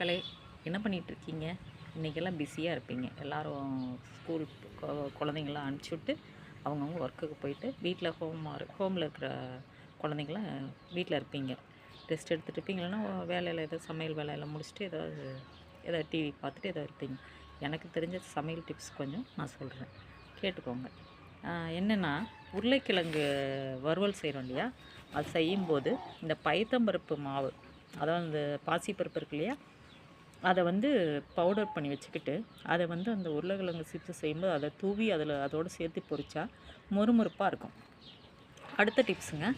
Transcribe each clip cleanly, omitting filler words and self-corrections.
மக்களே, என்ன பண்ணிகிட்ருக்கீங்க? இன்றைக்கெல்லாம் பிஸியாக இருப்பீங்க. எல்லோரும் ஸ்கூல் குழந்தைங்களாம் அனுப்பிச்சுட்டு அவங்கவுங்க ஒர்க்குக்கு போயிட்டு வீட்டில் ஹோமில் இருக்கிற குழந்தைங்களாம் வீட்டில் இருப்பீங்க. ரெஸ்ட் எடுத்துகிட்டு இருப்பீங்க, இல்லைன்னா வேலையில் ஏதோ சமையல் வேலையெல்லாம் முடிச்சுட்டு ஏதாவது டிவி பார்த்துட்டு ஏதோ இருப்பீங்க. எனக்கு தெரிஞ்ச சமையல் டிப்ஸ் கொஞ்சம் நான் சொல்கிறேன், கேட்டுக்கோங்க. என்னென்னா, உருளைக்கிழங்கு வறுவல் செய்கிறோம் இல்லையா, அது செய்யும்போது இந்த பயத்தம்பருப்பு மாவு, அதாவது இந்த பாசிப்பருப்பு இருக்கு இல்லையா, அதை வந்து பவுடர் பண்ணி வச்சுக்கிட்டு அதை வந்து அந்த உருளைக்கிழங்கு சிப்ஸ் செய்யும்போது அதை தூவி அதோடு சேர்த்து பொரிச்சா மொறுமொறுப்பாக இருக்கும். அடுத்த டிப்ஸுங்க,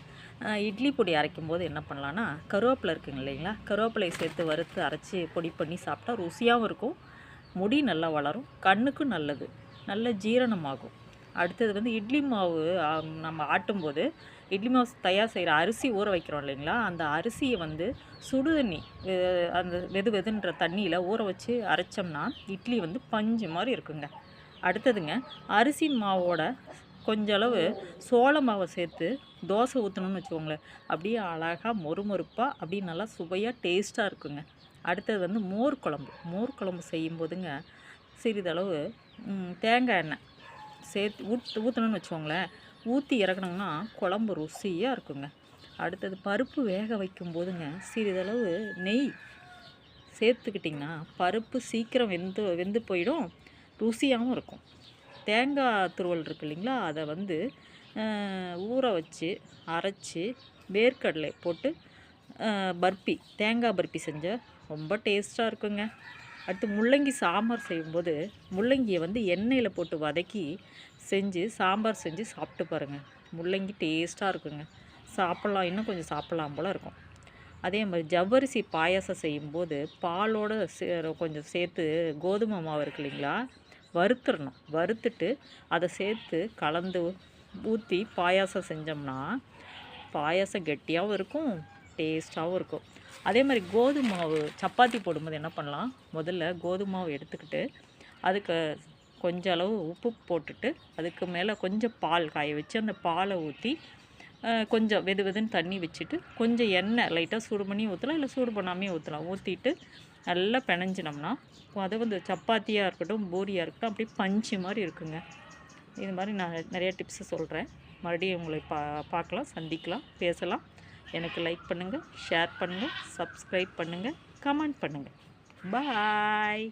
இட்லி பொடி அரைக்கும் போது என்ன பண்ணலான்னா, கருவேப்பிலை இருக்குங்க இல்லைங்களா, கருவேப்பிலையை சேர்த்து வறுத்து அரைச்சி பொடி பண்ணி சாப்பிட்டா ருசியாகவும் இருக்கும், முடி நல்லா வளரும், கண்ணுக்கும் நல்லது, நல்ல ஜீரணமாகும். அடுத்தது வந்து இட்லி மாவு நம்ம ஆட்டும்போது இட்லி மாவு தயார் செய்கிற அரிசி ஊற வைக்கிறோம் இல்லைங்களா, அந்த அரிசியை வந்து சுடு தண்ணி, அந்த வெதுன்ற தண்ணியில் ஊற வச்சு அரைச்சோம்னா இட்லி வந்து பஞ்சு மாதிரி இருக்குங்க. அடுத்ததுங்க, அரிசி மாவோட கொஞ்சளவு சோள மாவை சேர்த்து தோசை ஊற்றணும்னு வச்சுக்கோங்களேன், அப்படியே அழகாக மொறுமொறுப்பாக அப்படியே நல்லா சுவையாக டேஸ்ட்டாக இருக்குங்க. அடுத்தது வந்து மோர் குழம்பு செய்யும்போதுங்க, சிறிதளவு தேங்காய் எண்ணெய் சேர்த்து ஊற்றணும்னு வச்சுக்கோங்களேன், ஊற்றி இறக்கணுங்கன்னா குழம்பு ருசியாக இருக்குங்க. அடுத்தது பருப்பு வேக வைக்கும் போதுங்க, சிறிதளவு நெய் சேர்த்துக்கிட்டிங்கன்னா பருப்பு சீக்கிரம் வெந்து போயிடும், ருசியாகவும் இருக்கும். தேங்காய் துருவல் இருக்குது இல்லைங்களா, அதை வந்து ஊற வச்சு அரைச்சி வேர்க்கடலை போட்டு தேங்காய் பர்பி செஞ்சால் ரொம்ப டேஸ்ட்டாக இருக்குங்க. அடுத்து முள்ளங்கி சாம்பார் செய்யும்போது முள்ளங்கியை வந்து எண்ணெயில் போட்டு வதக்கி சாம்பார் செஞ்சு சாப்பிட்டு பாருங்கள், முள்ளங்கி டேஸ்ட்டாக இருக்குங்க. சாப்பிட்லாம், இன்னும் கொஞ்சம் சாப்பிட்லாம் போல் இருக்கும். அதே மாதிரி ஜவ்வரிசி பாயாசம் செய்யும்போது பாலோடு கொஞ்சம் சேர்த்து கோதுமை மாவு இருக்கு இல்லைங்களா, வறுத்துடணும், வறுத்துட்டு அதை சேர்த்து கலந்து ஊற்றி பாயாசம் செஞ்சோம்னா பாயாசம் கெட்டியாகவும் இருக்கும், டேஸ்ட்டாகவும் இருக்கும். அதே மாதிரி கோதுமை மாவு சப்பாத்தி போடும்போது என்ன பண்ணலாம், முதல்ல கோதுமை மாவு எடுத்துக்கிட்டு அதுக்கு கொஞ்சம் அளவு உப்பு போட்டுட்டு அதுக்கு மேலே கொஞ்சம் பால் காய வச்சு அந்த பாலை ஊற்றி கொஞ்சம் வெதுன்னு தண்ணி வச்சுட்டு கொஞ்சம் எண்ணெய் லைட்டாக சூடு பண்ணி ஊற்றலாம், இல்லை சூடு பண்ணாமே ஊற்றலாம். ஊற்றிட்டு நல்லா பிணைஞ்சினோம்னா அது வந்து சப்பாத்தியாக இருக்கட்டும் பூரியாக இருக்கட்டும் அப்படியே பஞ்சு மாதிரி இருக்குங்க. இது மாதிரி நான் நிறைய டிப்ஸு சொல்கிறேன். மறுபடியும் உங்களை பார்க்கலாம், சந்திக்கலாம், பேசலாம். எனக்கு லைக் பண்ணுங்கள், ஷேர் பண்ணுங்கள், சப்ஸ்கிரைப் பண்ணுங்கள், கமெண்ட் பண்ணுங்கள். பாய்.